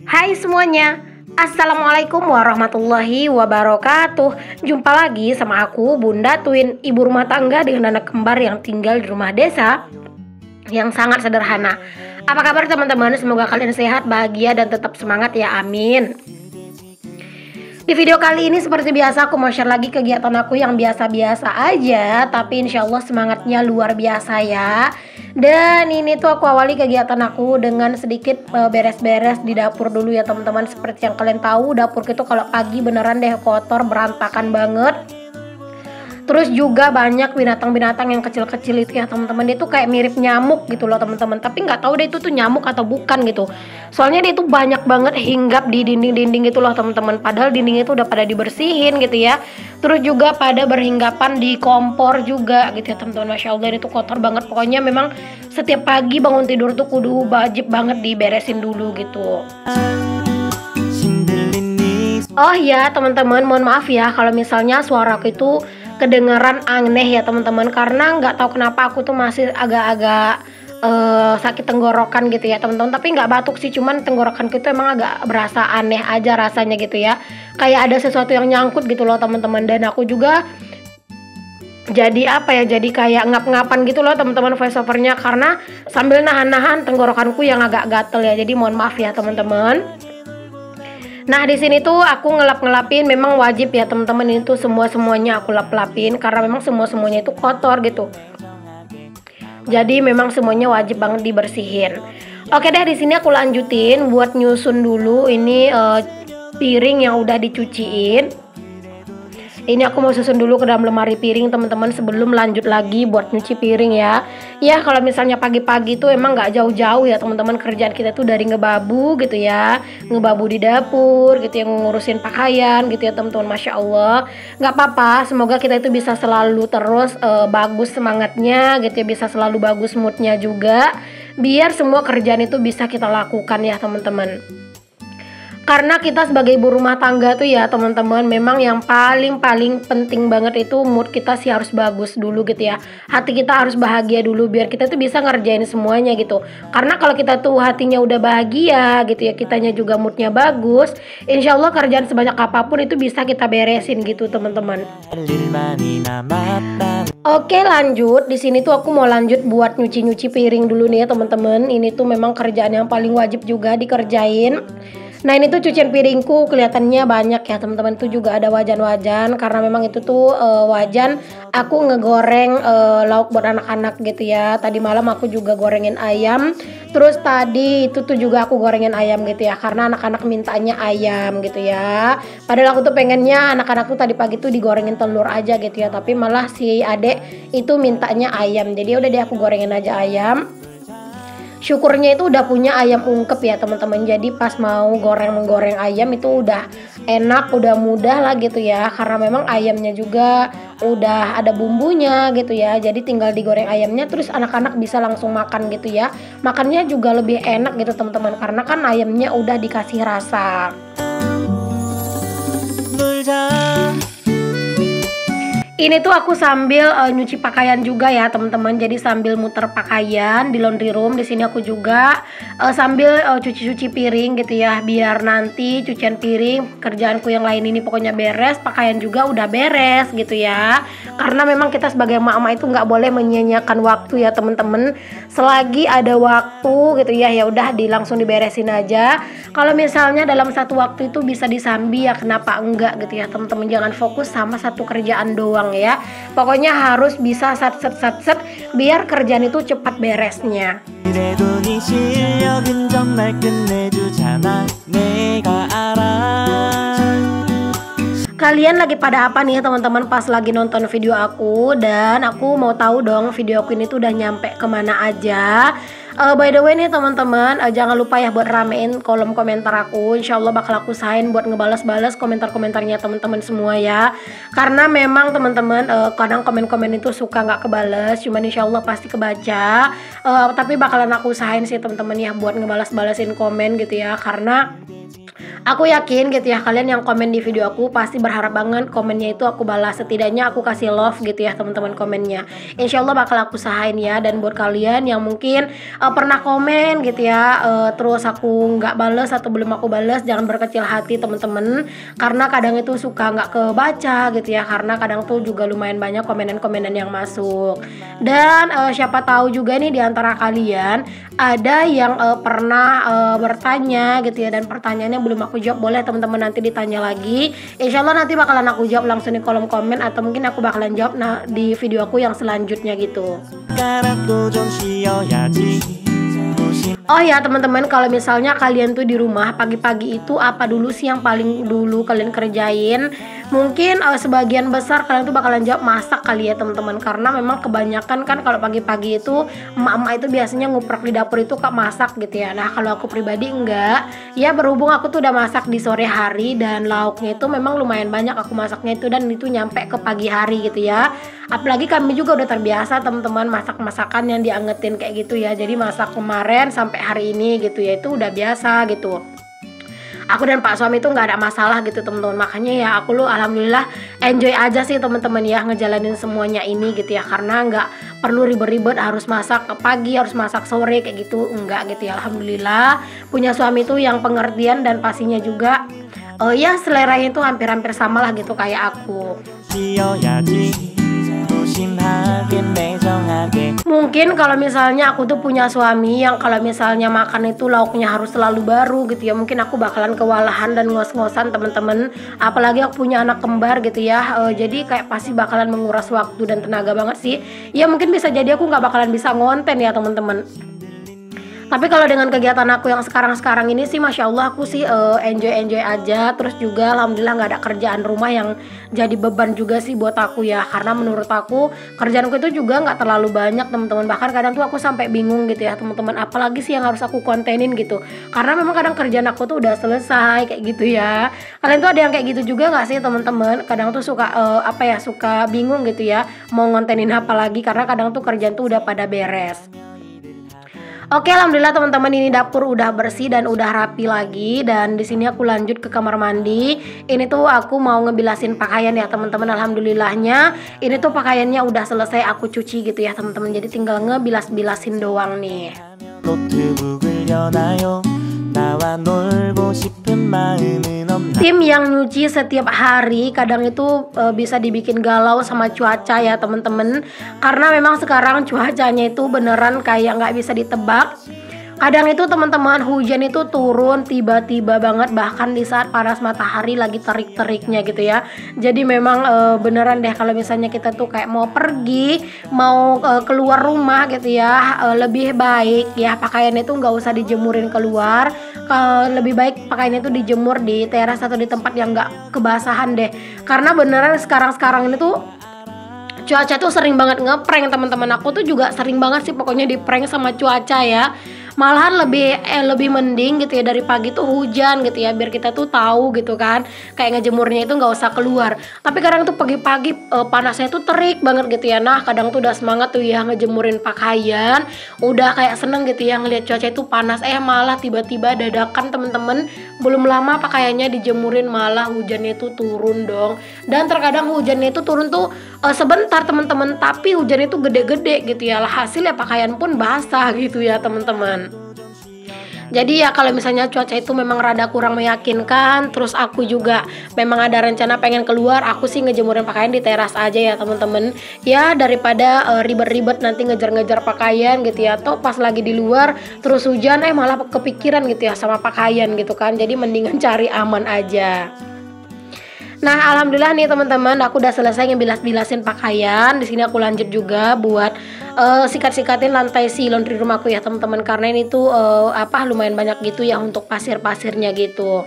Hai semuanya, Assalamualaikum warahmatullahi wabarakatuh. Jumpa lagi sama aku Bunda Twin, ibu rumah tangga dengan anak kembar yang tinggal di rumah desa yang sangat sederhana. Apa kabar teman-teman? Semoga kalian sehat, bahagia, dan tetap semangat ya, amin. Di video kali ini seperti biasa aku mau share lagi kegiatan aku yang biasa-biasa aja, tapi insya Allah semangatnya luar biasa ya. Dan ini tuh aku awali kegiatan aku dengan sedikit beres-beres di dapur dulu ya teman-teman. Seperti yang kalian tahu, dapur itu kalau pagi beneran deh kotor, berantakan banget. Terus juga banyak binatang-binatang yang kecil-kecil itu ya teman-teman. Dia tuh kayak mirip nyamuk gitu loh teman-teman. Tapi nggak tahu deh itu tuh nyamuk atau bukan gitu. Soalnya dia tuh banyak banget hinggap di dinding-dinding gitu loh teman-teman. Padahal dinding itu udah pada dibersihin gitu ya. Terus juga pada berhinggapan di kompor juga gitu ya teman-teman. Masya Allah itu kotor banget. Pokoknya memang setiap pagi bangun tidur tuh kudu wajib banget diberesin dulu gitu. Oh ya teman-teman, mohon maaf ya kalau misalnya suaraku itu kedengaran aneh ya teman-teman, karena nggak tahu kenapa aku tuh masih agak-agak sakit tenggorokan gitu ya teman-teman. Tapi nggak batuk sih, cuman tenggorokan itu emang agak berasa aneh aja rasanya gitu ya, kayak ada sesuatu yang nyangkut gitu loh teman-teman. Dan aku juga jadi apa ya, jadi kayak ngap-ngapan gitu loh teman-teman voice overnya, karena sambil nahan-nahan tenggorokanku yang agak gatel ya. Jadi mohon maaf ya teman-teman. Nah di sini tuh aku ngelap-ngelapin, memang wajib ya teman-teman, ini tuh semuanya aku lap-lapin karena memang semuanya itu kotor gitu. Jadi memang semuanya wajib banget dibersihin. Oke deh, di sini aku lanjutin buat nyusun dulu ini piring yang udah dicuciin. Ini aku mau susun dulu ke dalam lemari piring teman-teman sebelum lanjut lagi buat nyuci piring ya. Ya kalau misalnya pagi-pagi tuh emang nggak jauh-jauh ya teman-teman, kerjaan kita tuh dari ngebabu gitu ya, ngebabu di dapur gitu, yang ngurusin pakaian gitu ya teman-teman. Masya Allah, nggak apa-apa, semoga kita itu bisa selalu terus bagus semangatnya gitu ya, bisa selalu bagus moodnya juga, biar semua kerjaan itu bisa kita lakukan ya teman-teman. Karena kita sebagai ibu rumah tangga tuh ya teman-teman, memang yang paling penting banget itu mood kita sih harus bagus dulu gitu ya. Hati kita harus bahagia dulu biar kita tuh bisa ngerjain semuanya gitu. Karena kalau kita tuh hatinya udah bahagia gitu ya, kitanya juga moodnya bagus, insya Allah kerjaan sebanyak apapun itu bisa kita beresin gitu teman-teman. Oke lanjut, di sini tuh aku mau lanjut buat nyuci piring dulu nih ya teman-teman. Ini tuh memang kerjaan yang paling wajib juga dikerjain. Nah ini tuh cucian piringku kelihatannya banyak ya teman-teman. Itu juga ada wajan-wajan karena memang itu tuh wajan aku ngegoreng lauk buat anak-anak gitu ya. Tadi malam aku juga gorengin ayam. Terus tadi itu tuh juga aku gorengin ayam gitu ya, karena anak-anak mintanya ayam gitu ya. Padahal aku tuh pengennya anak-anak tuh tadi pagi tuh digorengin telur aja gitu ya, tapi malah si adek itu mintanya ayam. Jadi udah deh aku gorengin aja ayam. Syukurnya itu udah punya ayam ungkep ya teman-teman. Jadi pas mau menggoreng ayam itu udah enak, udah mudah lah gitu ya. Karena memang ayamnya juga udah ada bumbunya gitu ya. Jadi tinggal digoreng ayamnya, terus anak-anak bisa langsung makan gitu ya. Makannya juga lebih enak gitu teman-teman, karena kan ayamnya udah dikasih rasa. Ini tuh aku sambil nyuci pakaian juga ya teman-teman. Jadi sambil muter pakaian di laundry room. Di sini aku juga sambil cuci piring gitu ya, biar nanti cucian piring, kerjaanku yang lain ini pokoknya beres, pakaian juga udah beres gitu ya. Karena memang kita sebagai mama itu nggak boleh menyia-nyiakan waktu ya teman-teman. Selagi ada waktu gitu ya, ya udah langsung diberesin aja. Kalau misalnya dalam satu waktu itu bisa disambi ya kenapa enggak gitu ya teman-teman. Jangan fokus sama satu kerjaan doang ya. Pokoknya harus bisa sat biar kerjaan itu cepat beresnya. Kalian lagi pada apa nih teman-teman pas lagi nonton video aku? Dan aku mau tahu dong video aku ini tuh udah nyampe kemana aja. By the way nih teman-teman, jangan lupa ya buat ramein kolom komentar aku. Insya Allah bakal aku usahain buat ngebalas-balas komentar-komentarnya teman-teman semua ya. Karena memang teman-teman kadang komen-komen itu suka nggak kebales, cuman insya Allah pasti kebaca. Tapi bakalan aku usahain sih teman-teman ya buat ngebalas-balasin komen gitu ya. Karena Aku yakin gitu ya, kalian yang komen di video aku pasti berharap banget komennya itu aku balas, setidaknya aku kasih love gitu ya teman-teman komennya. Insya Allah bakal aku usahain ya. Dan buat kalian yang mungkin pernah komen gitu ya, terus aku nggak bales atau belum aku bales, jangan berkecil hati teman-teman, karena kadang itu suka nggak kebaca gitu ya, karena kadang tuh juga lumayan banyak komenan-komenan yang masuk. Dan siapa tahu juga nih di antara kalian ada yang pernah bertanya gitu ya, dan pertanyaannya belum aku jawab, boleh teman-teman nanti ditanya lagi. Insya Allah nanti bakalan aku jawab langsung di kolom komen, atau mungkin aku bakalan jawab di video aku yang selanjutnya gitu. Oh ya teman-teman, kalau misalnya kalian tuh di rumah pagi-pagi itu apa dulu sih yang paling dulu kalian kerjain? Mungkin sebagian besar kalian tuh bakalan jawab masak kali ya teman-teman, karena memang kebanyakan kan kalau pagi-pagi itu emak-emak itu biasanya nguprek di dapur itu kak masak gitu ya. Nah kalau aku pribadi enggak, ya berhubung aku tuh udah masak di sore hari dan lauknya itu memang lumayan banyak aku masaknya itu, dan itu nyampe ke pagi hari gitu ya. Apalagi kami juga udah terbiasa teman-teman masak-masakan yang diangetin kayak gitu ya. Jadi masak kemarin sampai hari ini gitu ya, itu udah biasa gitu. Aku dan Pak suami itu nggak ada masalah gitu teman-teman. Makanya ya aku alhamdulillah enjoy aja sih teman-teman ya ngejalanin semuanya ini gitu ya, karena nggak perlu ribet-ribet harus masak pagi, harus masak sore kayak gitu, enggak gitu ya. Alhamdulillah punya suami itu yang pengertian, dan pastinya juga ya seleranya itu hampir-hampir sama lah gitu kayak aku. Mungkin kalau misalnya aku tuh punya suami yang kalau misalnya makan itu lauknya harus selalu baru gitu ya, mungkin aku bakalan kewalahan dan ngos-ngosan teman-teman. Apalagi aku punya anak kembar gitu ya, jadi kayak pasti bakalan menguras waktu dan tenaga banget sih. Ya mungkin bisa jadi aku nggak bakalan bisa ngonten ya teman-teman. Tapi kalau dengan kegiatan aku yang sekarang-sekarang ini sih Masya Allah aku sih enjoy aja. Terus juga alhamdulillah nggak ada kerjaan rumah yang jadi beban juga sih buat aku ya. Karena menurut aku kerjaanku itu juga nggak terlalu banyak teman-teman. Bahkan kadang tuh aku sampai bingung gitu ya teman-teman, apalagi sih yang harus aku kontenin gitu. Karena memang kadang kerjaan aku tuh udah selesai kayak gitu ya. Kalian tuh ada yang kayak gitu juga nggak sih teman-teman? Kadang tuh suka suka bingung gitu ya mau ngontenin apa lagi, karena kadang tuh kerjaan tuh udah pada beres. Oke, alhamdulillah teman-teman, ini dapur udah bersih dan udah rapi lagi. Dan di sini aku lanjut ke kamar mandi. Ini tuh aku mau ngebilasin pakaian ya teman-teman. Alhamdulillahnya ini tuh pakaiannya udah selesai aku cuci gitu ya teman-teman. Jadi tinggal ngebilas-bilasin doang nih. Tim yang nyuci setiap hari kadang itu bisa dibikin galau sama cuaca ya temen-temen, karena memang sekarang cuacanya itu beneran kayak nggak bisa ditebak. Kadang itu teman-teman hujan itu turun tiba-tiba banget, bahkan di saat panas matahari lagi terik-teriknya gitu ya. Jadi memang beneran deh kalau misalnya kita tuh kayak mau pergi, mau keluar rumah gitu ya, lebih baik ya pakaian itu nggak usah dijemurin keluar. Lebih baik pakaian itu dijemur di teras atau di tempat yang nggak kebasahan deh. Karena beneran sekarang-sekarang ini tuh cuaca tuh sering banget ngeprank teman-teman. Aku tuh juga sering banget sih pokoknya di prank sama cuaca ya. Malahan lebih mending gitu ya dari pagi tuh hujan gitu ya, biar kita tuh tahu gitu kan, kayak ngejemurnya itu nggak usah keluar. Tapi kadang tuh pagi-pagi panasnya tuh terik banget gitu ya. Nah kadang tuh udah semangat tuh ya ngejemurin pakaian, udah kayak seneng gitu ya ngelihat cuaca itu panas, malah tiba-tiba dadakan temen-temen, belum lama pakaiannya dijemurin malah hujannya itu turun dong. Dan terkadang hujannya itu turun tuh sebentar teman-teman, tapi hujan itu gede-gede gitu ya, hasilnya pakaian pun basah gitu ya teman-teman. Jadi ya kalau misalnya cuaca itu memang rada kurang meyakinkan, terus aku juga memang ada rencana pengen keluar, aku sih ngejemurin pakaian di teras aja ya teman-teman. Ya daripada ribet-ribet nanti ngejar-ngejar pakaian gitu ya, atau pas lagi di luar terus hujan malah kepikiran gitu ya sama pakaian gitu kan. Jadi mendingan cari aman aja. Nah, alhamdulillah nih teman-teman, aku udah selesai ngebilas-bilasin pakaian. Di sini aku lanjut juga buat sikat-sikatin lantai si laundry rumahku ya teman-teman, karena ini tuh lumayan banyak gitu ya untuk pasir-pasirnya gitu.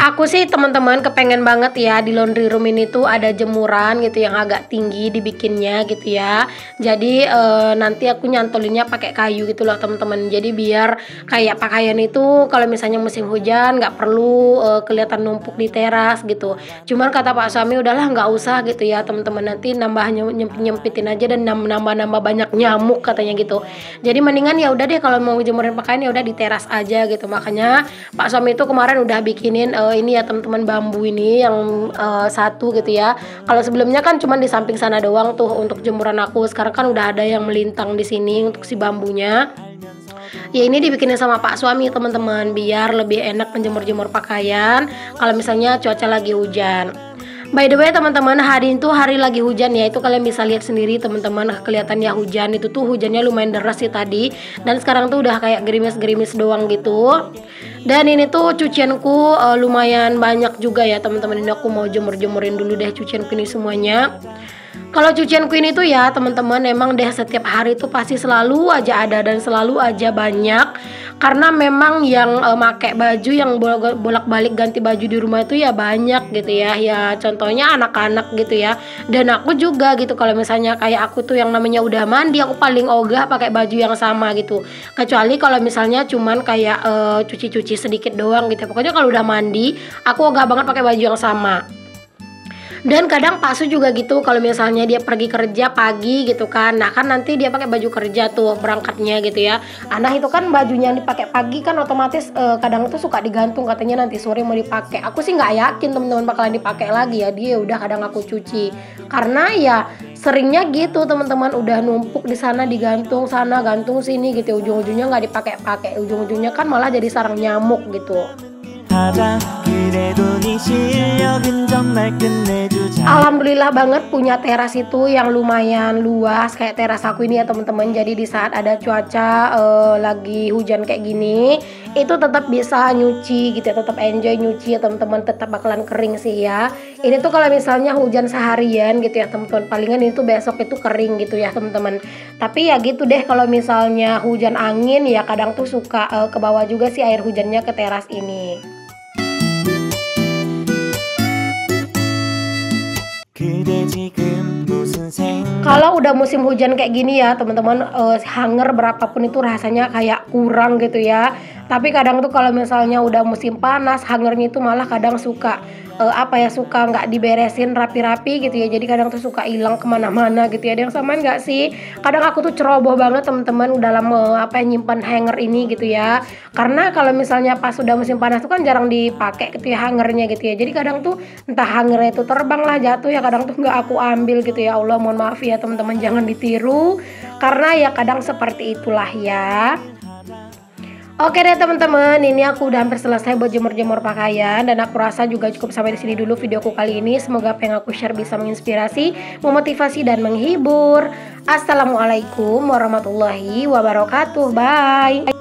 Aku sih teman-teman kepengen banget ya di laundry room ini tuh ada jemuran gitu yang agak tinggi dibikinnya gitu ya. Jadi nanti aku nyantolinnya pakai kayu gitu loh teman-teman. Jadi biar kayak pakaian itu kalau misalnya musim hujan nggak perlu kelihatan numpuk di teras gitu. Cuman kata Pak suami udahlah nggak usah gitu ya teman-teman, nanti nambah nyempitin aja dan nambah banyak nyamuk katanya gitu. Jadi mendingan ya udah deh kalau mau jemurin pakaian ya udah di teras aja gitu. Makanya Pak suami itu kemarin udah bikinin ini ya teman-teman, bambu ini yang satu gitu ya. Kalau sebelumnya kan cuma di samping sana doang tuh untuk jemuran aku. Sekarang kan udah ada yang melintang di sini untuk si bambunya. Ya ini dibikinin sama Pak suami teman-teman biar lebih enak menjemur-jemur pakaian kalau misalnya cuaca lagi hujan. By the way teman-teman, hari itu hari lagi hujan ya, itu kalian bisa lihat sendiri teman-teman, kelihatannya hujan itu tuh hujannya lumayan deras sih tadi, dan sekarang tuh udah kayak gerimis-gerimis doang gitu. Dan ini tuh cucianku lumayan banyak juga ya teman-teman, ini aku mau jemur-jemurin dulu deh cucianku ini semuanya. Kalau cucianku ini tuh ya teman-teman emang deh setiap hari tuh pasti selalu aja ada dan selalu aja banyak, karena memang yang make baju yang bolak-balik ganti baju di rumah itu ya banyak gitu ya. Ya contohnya anak-anak gitu ya, dan aku juga gitu. Kalau misalnya kayak aku tuh yang namanya udah mandi, aku paling ogah pakai baju yang sama gitu, kecuali kalau misalnya cuman kayak cuci-cuci sedikit doang gitu. Pokoknya kalau udah mandi aku ogah banget pakai baju yang sama. Dan kadang Pak Su juga gitu, kalau misalnya dia pergi kerja pagi gitu kan, nah kan nanti dia pakai baju kerja tuh berangkatnya gitu ya. Nah itu kan bajunya yang dipakai pagi kan otomatis kadang tuh suka digantung, katanya nanti sore mau dipakai. Aku sih nggak yakin teman-teman bakalan dipakai lagi ya, dia udah kadang aku cuci karena ya seringnya gitu teman-teman, udah numpuk di sana digantung sana gantung sini gitu, ujung-ujungnya nggak dipakai-pakai, ujung-ujungnya kan malah jadi sarang nyamuk gitu. Alhamdulillah banget punya teras itu yang lumayan luas kayak teras aku ini ya teman-teman. Jadi di saat ada cuaca lagi hujan kayak gini, itu tetap bisa nyuci gitu ya, tetap enjoy nyuci ya teman-teman, tetap bakalan kering sih ya. Ini tuh kalau misalnya hujan seharian gitu ya teman-teman, palingan itu besok itu kering gitu ya teman-teman. Tapi ya gitu deh, kalau misalnya hujan angin ya kadang tuh suka ke bawah juga sih air hujannya ke teras ini. Kalau udah musim hujan kayak gini ya teman-teman, hanger berapapun itu rasanya kayak kurang gitu ya. Tapi kadang tuh kalau misalnya udah musim panas, hangernya itu malah kadang suka suka nggak diberesin rapi-rapi gitu ya. Jadi kadang tuh suka hilang kemana-mana gitu ya. Ada yang samain nggak sih? Kadang aku tuh ceroboh banget teman-teman dalam nyimpan hanger ini gitu ya. Karena kalau misalnya pas udah musim panas tuh kan jarang dipakai gitu ya hangernya gitu ya. Jadi kadang tuh entah hangernya itu terbang lah, jatuh ya, kadang tuh nggak aku ambil gitu ya. Allah mohon maaf ya teman-teman, jangan ditiru karena ya kadang seperti itulah ya. Oke deh teman-teman, ini aku udah hampir selesai buat jemur-jemur pakaian, dan aku rasa juga cukup sampai di sini dulu videoku kali ini. Semoga apa yang aku share bisa menginspirasi, memotivasi dan menghibur. Assalamualaikum warahmatullahi wabarakatuh. Bye.